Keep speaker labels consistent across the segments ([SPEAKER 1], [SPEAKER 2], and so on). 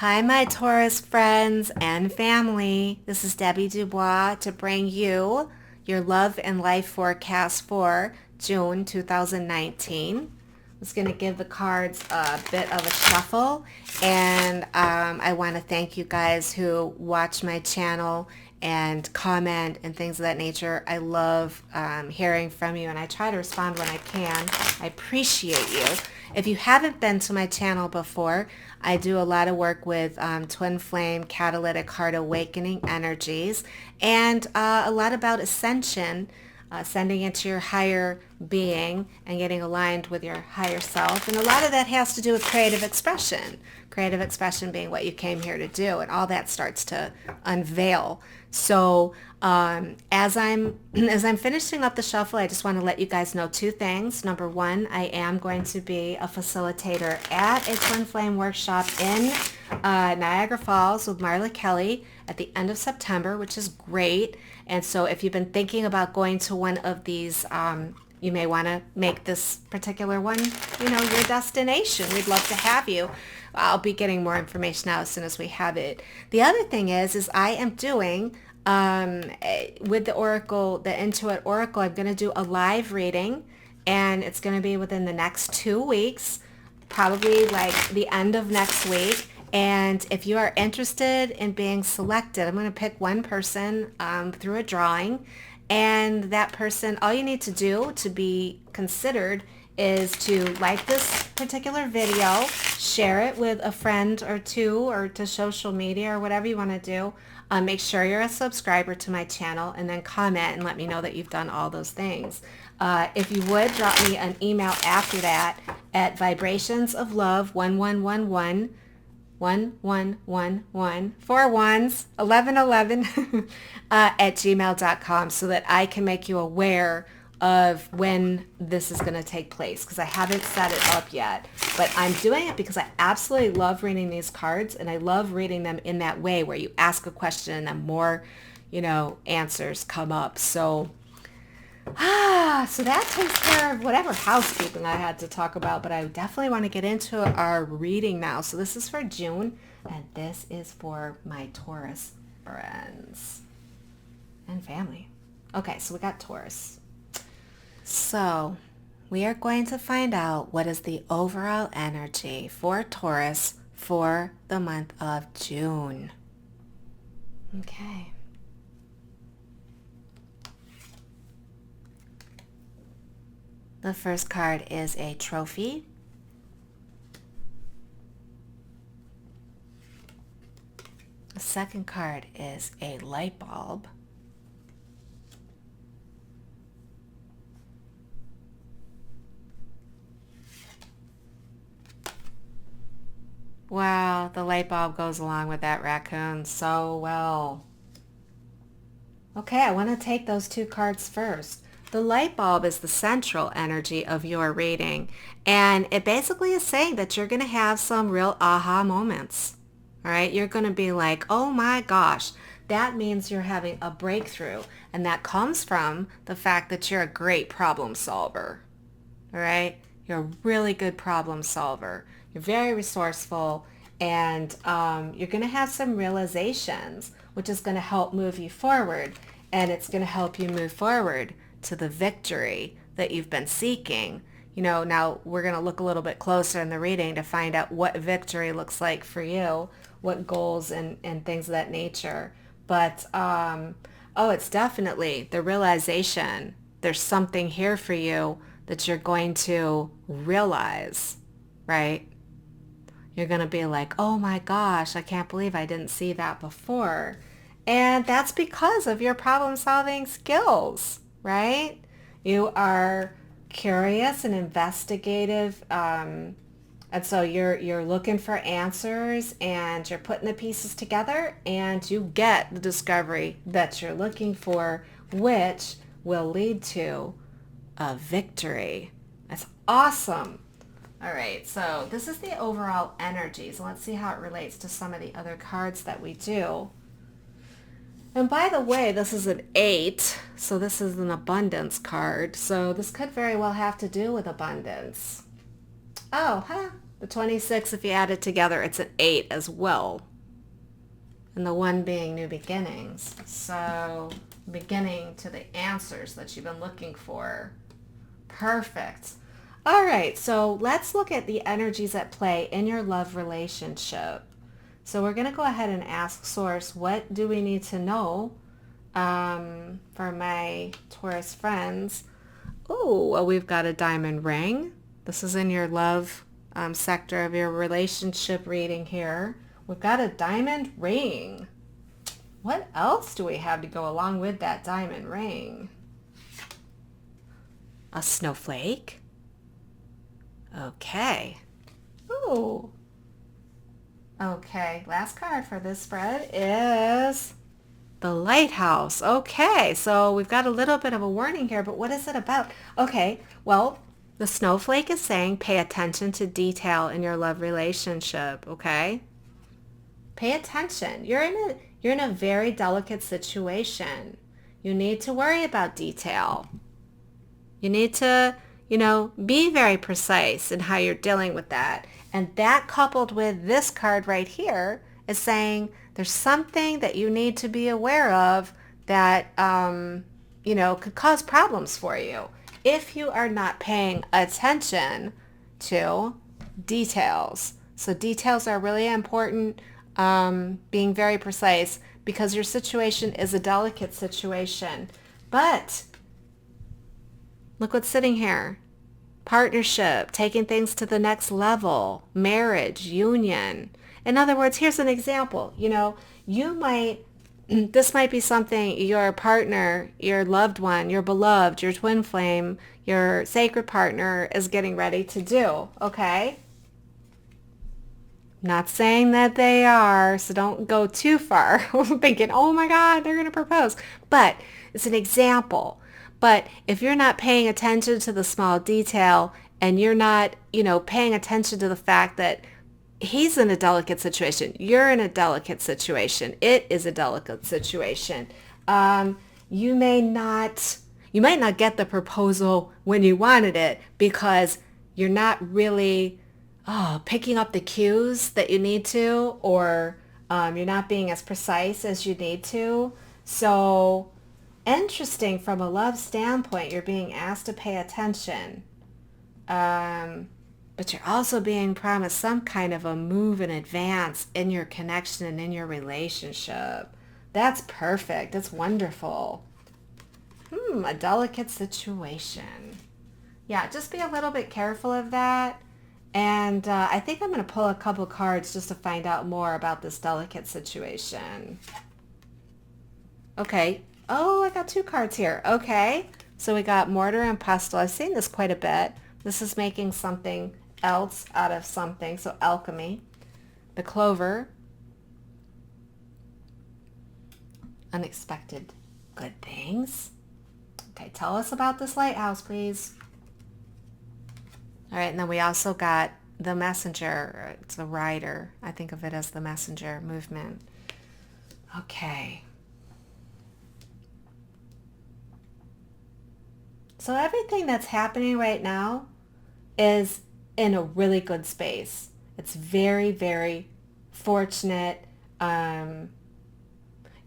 [SPEAKER 1] Hi, my Taurus friends and family. This is Debbie Dubois to bring you your love and life forecast for June 2019. I was going to give the cards a bit of a shuffle, and I want to thank you guys who watch my channel and comment and things of that nature. I love hearing from you, and I try to respond when I can. I appreciate you. If you haven't been to my channel before, I do a lot of work with twin flame catalytic heart awakening energies and a lot about ascension, ascending into your higher being and getting aligned with your higher self. And a lot of that has to do with creative expression being what you came here to do, and all that starts to unveil. So as I'm finishing up the shuffle, I just want to let you guys know two things. Number one, I am going to be a facilitator at a Twin Flame workshop in Niagara Falls with Marla Kelly at the end of September, which is great. And so if you've been thinking about going to one of these, you may want to make this particular one, your destination. We'd love to have you. I'll be getting more information out as soon as we have it. The other thing is I am doing, with the Oracle, the Intuit Oracle, I'm going to do a live reading, and it's going to be within the next 2 weeks, probably like the end of next week. And if you are interested in being selected, I'm going to pick one person through a drawing. And that person, all you need to do to be considered is to like this particular video, share it with a friend or two, or to social media or whatever you want to do. Make sure you're a subscriber to my channel, and then comment and let me know that you've done all those things. If you would, drop me an email after that at vibrationsoflove1111 1111 4 ones 1111 at gmail.com, so that I can make you aware of when this is going to take place, because I haven't set it up yet. But I'm doing it because I absolutely love reading these cards, and I love reading them in that way where you ask a question and then more, answers come up. So so that takes care of whatever housekeeping I had to talk about, but I definitely want to get into our reading now. So this is for June, and this is for my Taurus friends and family. Okay, so we got Taurus. So we are going to find out what is the overall energy for Taurus for the month of June. Okay. The first card is a trophy. The second card is a light bulb. Wow, the light bulb goes along with that raccoon so well. Okay, I want to take those two cards first. The light bulb is the central energy of your reading, and it basically is saying that you're going to have some real aha moments. All right, you're going to be like, oh my gosh, that means you're having a breakthrough, and that comes from the fact that you're a great problem solver. All right, you're a really good problem solver. You're very resourceful, and you're going to have some realizations, which is going to help move you forward, and it's going to help you move forward to the victory that you've been seeking. Now we're going to look a little bit closer in the reading to find out what victory looks like for you, what goals and things of that nature. But, it's definitely the realization there's something here for you that you're going to realize, right? You're going to be like, oh my gosh, I can't believe I didn't see that before. And that's because of your problem-solving skills, right? You are curious and investigative, and so you're looking for answers, and you're putting the pieces together, and you get the discovery that you're looking for, which will lead to a victory. That's awesome. All right, so this is the overall energy. So let's see how it relates to some of the other cards that we do. And by the way, this is an 8, so this is an abundance card. So this could very well have to do with abundance. Oh, huh. The 26, if you add it together, it's an 8 as well. And the 1 being new beginnings. So beginning to the answers that you've been looking for. Perfect. All right, so let's look at the energies at play in your love relationship. So we're going to go ahead and ask Source, what do we need to know for my Taurus friends? Oh, well, we've got a diamond ring. This is in your love sector of your relationship reading here. We've got a diamond ring. What else do we have to go along with that diamond ring? A snowflake. Okay. Ooh. Okay, last card for this spread is the lighthouse. Okay, so we've got a little bit of a warning here, but what is it about? Okay, well, the snowflake is saying pay attention to detail in your love relationship, okay? Pay attention. You're in a very delicate situation. You need to worry about detail. You need to, be very precise in how you're dealing with that. And that coupled with this card right here is saying there's something that you need to be aware of that, could cause problems for you if you are not paying attention to details. So details are really important, being very precise, because your situation is a delicate situation. But look what's sitting here. Partnership, taking things to the next level, marriage, union. In other words, here's an example. This might be something your partner, your loved one, your beloved, your twin flame, your sacred partner is getting ready to do, okay? Not saying that they are, so don't go too far thinking, oh my God, they're going to propose. But it's an example. But if you're not paying attention to the small detail and you're not, paying attention to the fact that he's in a delicate situation, you're in a delicate situation, it is a delicate situation, you might not get the proposal when you wanted it because you're not really picking up the cues that you need to, or you're not being as precise as you need to. So interesting, from a love standpoint, you're being asked to pay attention. But you're also being promised some kind of a move in advance in your connection and in your relationship. That's perfect. That's wonderful. A delicate situation. Yeah, just be a little bit careful of that. And I think I'm going to pull a couple cards just to find out more about this delicate situation. Okay. Oh, I got 2 cards here. Okay. So we got mortar and pestle. I've seen this quite a bit. This is making something else out of something. So alchemy. The clover. Unexpected good things. Okay, tell us about this lighthouse, please. All right, and then we also got the messenger. It's the rider. I think of it as the messenger movement. Okay. So everything that's happening right now is in a really good space. It's very, very fortunate.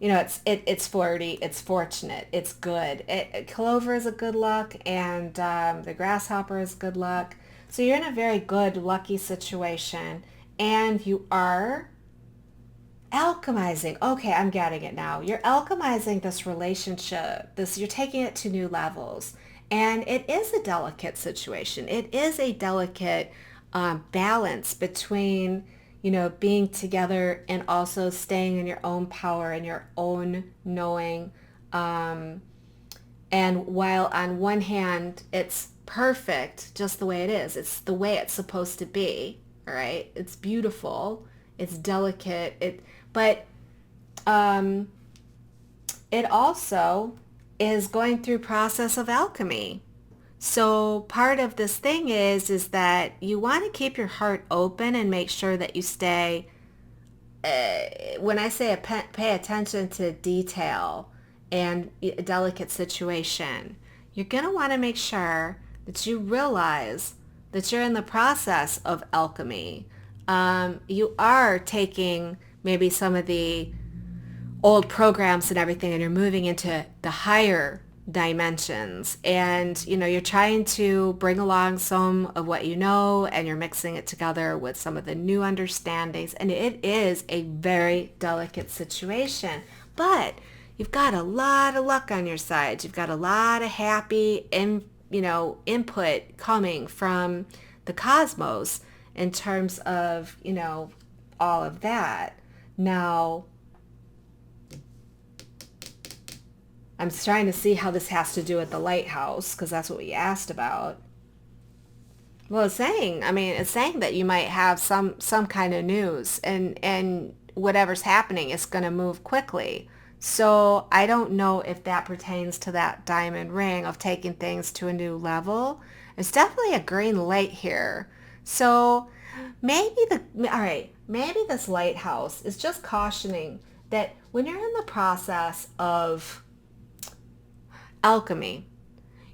[SPEAKER 1] It's flirty. It's fortunate. It's good. Clover is a good luck, and the grasshopper is good luck. So you're in a very good, lucky situation, and you are alchemizing. Okay, I'm getting it now. You're alchemizing this relationship. You're taking it to new levels. And it is a delicate situation. It is a delicate balance between, being together and also staying in your own power and your own knowing. And while on one hand, it's perfect just the way it is. It's the way it's supposed to be. All right. It's beautiful. It's delicate. But it also is going through process of alchemy. So part of this thing is that you want to keep your heart open and make sure that you stay, when I say pay attention to detail and a delicate situation, you're going to want to make sure that you realize that you're in the process of alchemy. You are taking maybe some of the old programs and everything, and you're moving into the higher dimensions, and you're trying to bring along some of what you know, and you're mixing it together with some of the new understandings, and it is a very delicate situation, but you've got a lot of luck on your side. You've got a lot of happy input coming from the cosmos in terms of all of that. Now, I'm trying to see how this has to do with the lighthouse, because that's what we asked about. Well, it's saying that you might have some kind of news, and whatever's happening is going to move quickly. So I don't know if that pertains to that diamond ring of taking things to a new level. It's definitely a green light here. So maybe this lighthouse is just cautioning that when you're in the process of alchemy,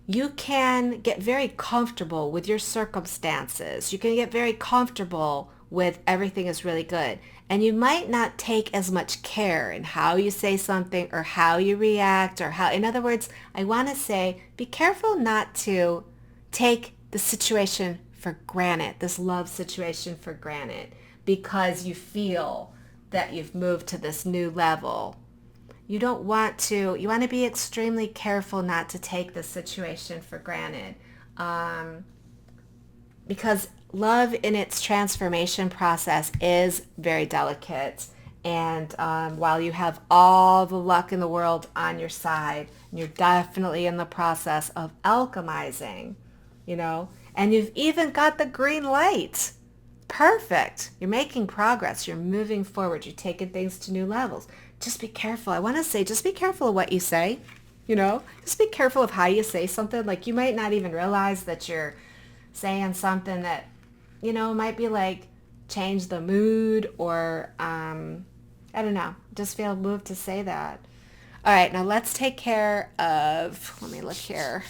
[SPEAKER 1] you can get very comfortable with your circumstances. You can get very comfortable with everything is really good. And you might not take as much care in how you say something or how you react or how, in other words, I want to say, be careful not to take the situation for granted, this love situation for granted, because you feel that you've moved to this new level. You want to be extremely careful not to take the situation for granted, because love in its transformation process is very delicate. And while you have all the luck in the world on your side, and you're definitely in the process of alchemizing, and you've even got the green light. Perfect. You're making progress. You're moving forward. You're taking things to new levels. Just be careful. I want to say, just be careful of what you say. Just be careful of how you say something. Like, you might not even realize that you're saying something that, might be like change the mood, or, I don't know, just feel moved to say that. All right, now let's take care of, let me look here.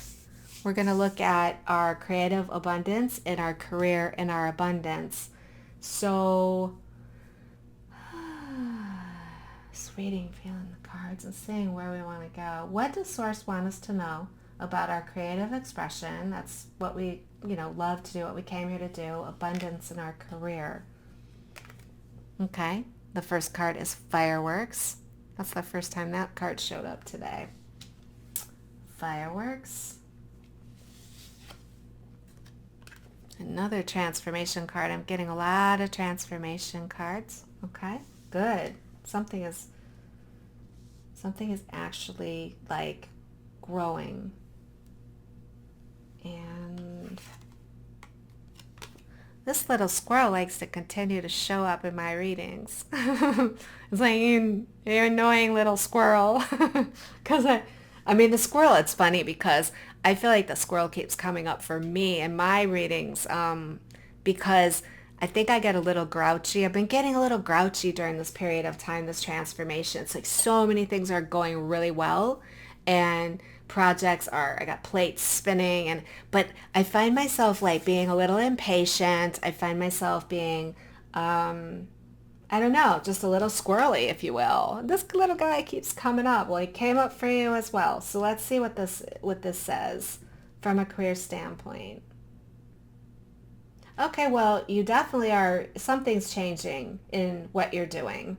[SPEAKER 1] We're going to look at our creative abundance and our career and our abundance. So, just reading, feeling the cards, and seeing where we want to go. What does Source want us to know about our creative expression? That's what we, love to do, what we came here to do. Abundance in our career. Okay, the first card is fireworks. That's the first time that card showed up today. Fireworks. Another transformation card. I'm getting a lot of transformation cards. Okay, good. Something is actually like growing. And this little squirrel likes to continue to show up in my readings. It's like, you annoying little squirrel. Because the squirrel, it's funny because I feel like the squirrel keeps coming up for me in my readings, because I think I get a little grouchy. I've been getting a little grouchy during this period of time, this transformation. It's like so many things are going really well, and I got plates spinning, but I find myself like being a little impatient. I find myself being, I don't know, just a little squirrely, if you will. This little guy keeps coming up. Well, he came up for you as well. So let's see what this says from a career standpoint. Okay, well, you definitely are, something's changing in what you're doing.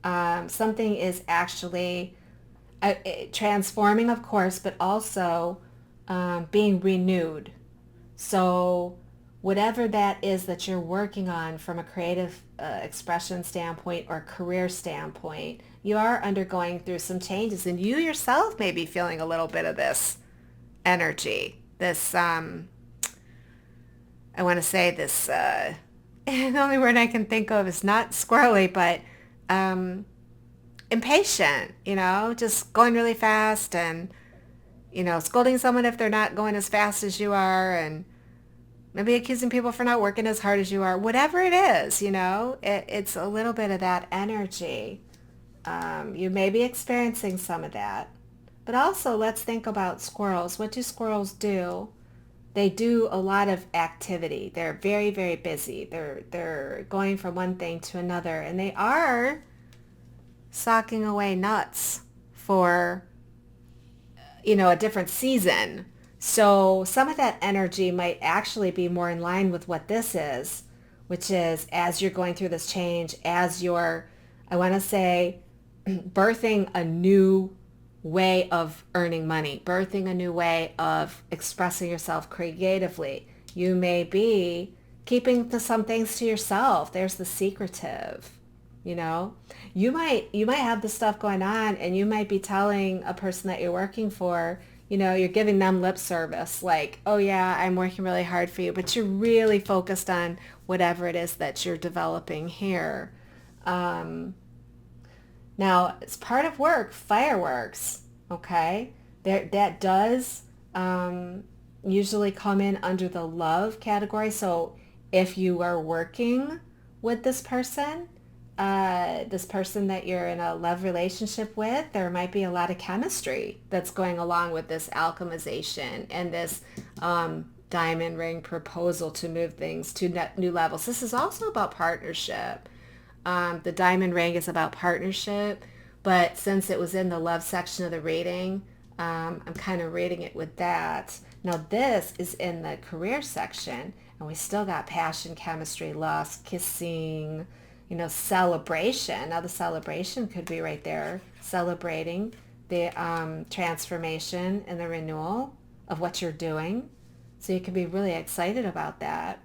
[SPEAKER 1] Something is actually transforming, of course, but also being renewed. So whatever that is that you're working on from a creative expression standpoint or career standpoint, you are undergoing through some changes, and you yourself may be feeling a little bit of this energy, this, I want to say this, the only word I can think of is not squirrely, but impatient, just going really fast, and, scolding someone if they're not going as fast as you are, and maybe accusing people for not working as hard as you are. Whatever it is, it's a little bit of that energy. You may be experiencing some of that. But also, let's think about squirrels. What do squirrels do? they do a lot of activity. They're very, very busy. They're going from one thing to another, and they are socking away nuts for, a different season. So some of that energy might actually be more in line with what this is, which is as you're going through this change, as you're, I want to say, birthing a new way of earning money, birthing a new way of expressing yourself creatively. You may be keeping some things to yourself. There's the secretive, you know. You might have this stuff going on, and you might be telling a person that you're working for, you're giving them lip service, like, oh yeah, I'm working really hard for you, but you're really focused on whatever it is that you're developing here. Now, it's part of work, fireworks, okay? That does usually come in under the love category. So if you are working with this person that you're in a love relationship with, there might be a lot of chemistry that's going along with this alchemization and this diamond ring proposal to move things to new levels. This is also about partnership. The diamond ring is about partnership, but since it was in the love section of the reading, I'm kind of reading it with that. Now this is in the career section, and we still got passion, chemistry, lust, kissing, celebration. Now the celebration could be right there, celebrating the transformation and the renewal of what you're doing. So you can be really excited about that.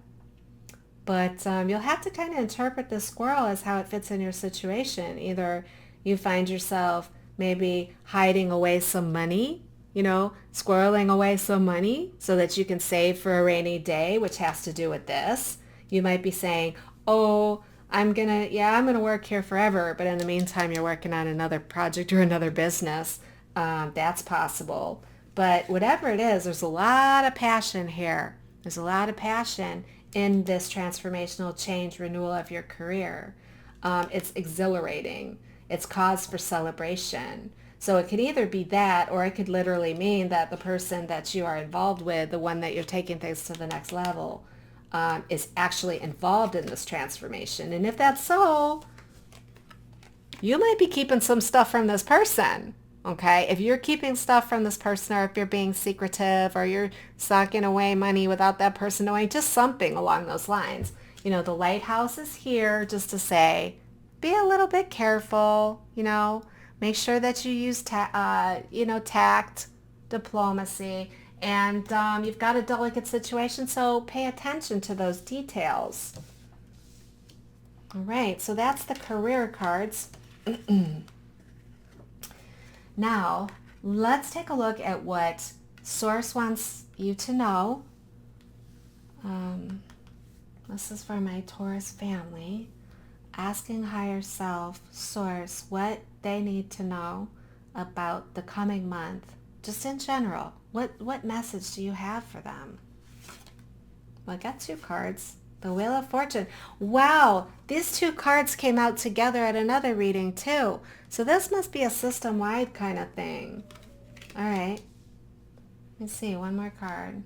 [SPEAKER 1] But you'll have to kind of interpret the squirrel as how it fits in your situation. Either you find yourself maybe hiding away some money, squirreling away some money so that you can save for a rainy day, which has to do with this. You might be saying, oh, I'm going to work here forever. But in the meantime, you're working on another project or another business. That's possible. But whatever it is, there's a lot of passion here. There's a lot of passion in this transformational change renewal of your career. It's exhilarating. It's cause for celebration. So it could either be that, or it could literally mean that the person that you are involved with, the one that you're taking things to the next level, is actually involved in this transformation. And if that's so, you might be keeping some stuff from this person. Okay, if you're keeping stuff from this person, or if you're being secretive, or you're socking away money without that person knowing, just something along those lines. The lighthouse is here just to say, be a little bit careful, make sure that you use tact, diplomacy, and you've got a delicate situation, so pay attention to those details. All right, so that's the career cards. Now, let's take a look at what Source wants you to know. This is for my Taurus family. Asking higher self, Source, what they need to know about the coming month, just in general. What message do you have for them? Well, I got two cards. The Wheel of Fortune. Wow, these two cards came out together at another reading too. So this must be a system-wide kind of thing. All right. Let's see, one more card.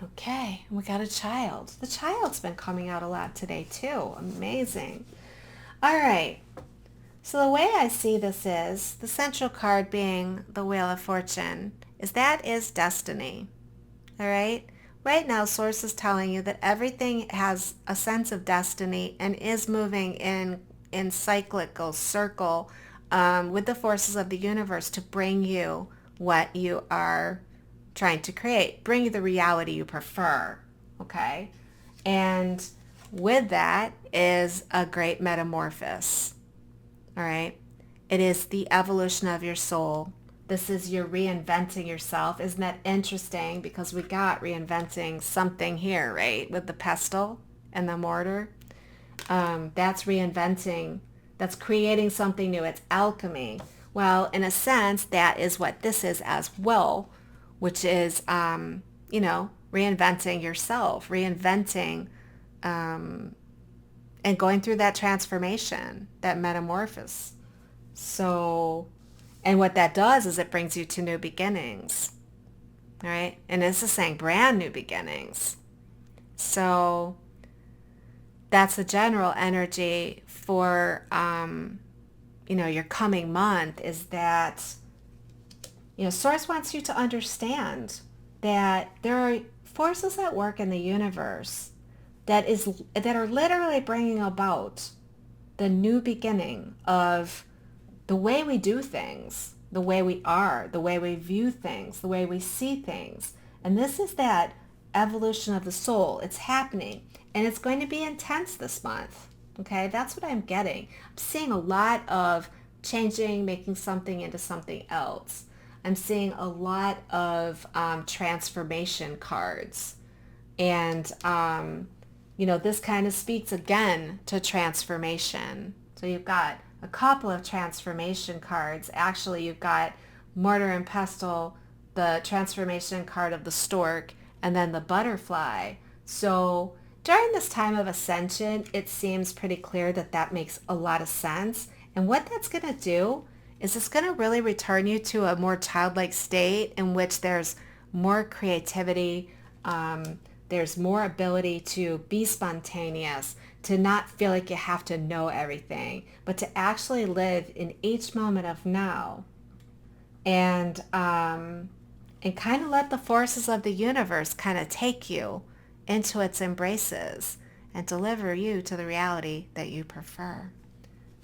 [SPEAKER 1] Okay, we got a child. The child's been coming out a lot today too. Amazing. All right. So the way I see this is, the central card being the Wheel of Fortune, is destiny. All right? Right now, Source is telling you that everything has a sense of destiny and is moving in cyclical circle with the forces of the universe to bring you what you are trying to create, bring you the reality you prefer, okay? And with that is a great metamorphosis, all right? It is the evolution of your soul. This is your reinventing yourself. Isn't that interesting? Because we got reinventing something here, right? With the pestle and the mortar. That's reinventing. That's creating something new. It's alchemy. Well, in a sense, that is what this is as well, which is, reinventing yourself, reinventing and going through that transformation, that metamorphosis. So... and what that does is it brings you to new beginnings. all right? And this is saying brand new beginnings. So that's the general energy for, your coming month, is that, Source wants you to understand that there are forces at work in the universe that are literally bringing about the new beginning of the way we do things, the way we are, the way we view things, the way we see things. And this is that evolution of the soul. It's happening, and it's going to be intense this month. Okay, that's what I'm getting. I'm seeing a lot of changing, making something into something else. I'm seeing a lot of transformation cards. And, this kind of speaks again to transformation. So you've got a couple of transformation cards. Actually, you've got Mortar and Pestle, the transformation card of the stork, and then the butterfly. So during this time of ascension, it seems pretty clear that that makes a lot of sense. And what that's going to do is it's going to really return you to a more childlike state in which there's more creativity, there's more ability to be spontaneous, to not feel like you have to know everything, but to actually live in each moment of now, and kind of let the forces of the universe kind of take you into its embraces and deliver you to the reality that you prefer.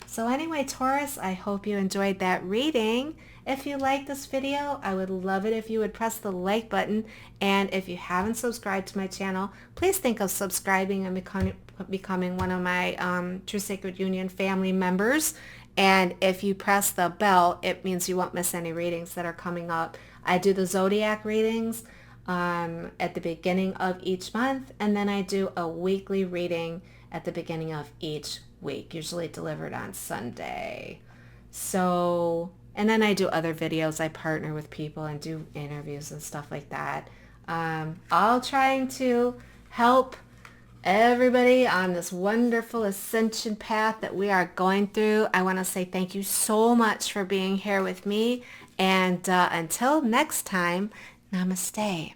[SPEAKER 1] So anyway, Taurus, I hope you enjoyed that reading. If you like this video, I would love it if you would press the like button. And if you haven't subscribed to my channel, please think of subscribing and becoming one of my True Sacred Union family members. And if you press the bell, it means you won't miss any readings that are coming up. I do the zodiac readings at the beginning of each month, and then I do a weekly reading at the beginning of each week, usually delivered on Sunday. So, and then I do other videos. I partner with people and do interviews and stuff like that. All trying to help everybody on this wonderful ascension path that we are going through. I want to say thank you so much for being here with me. And until next time, namaste.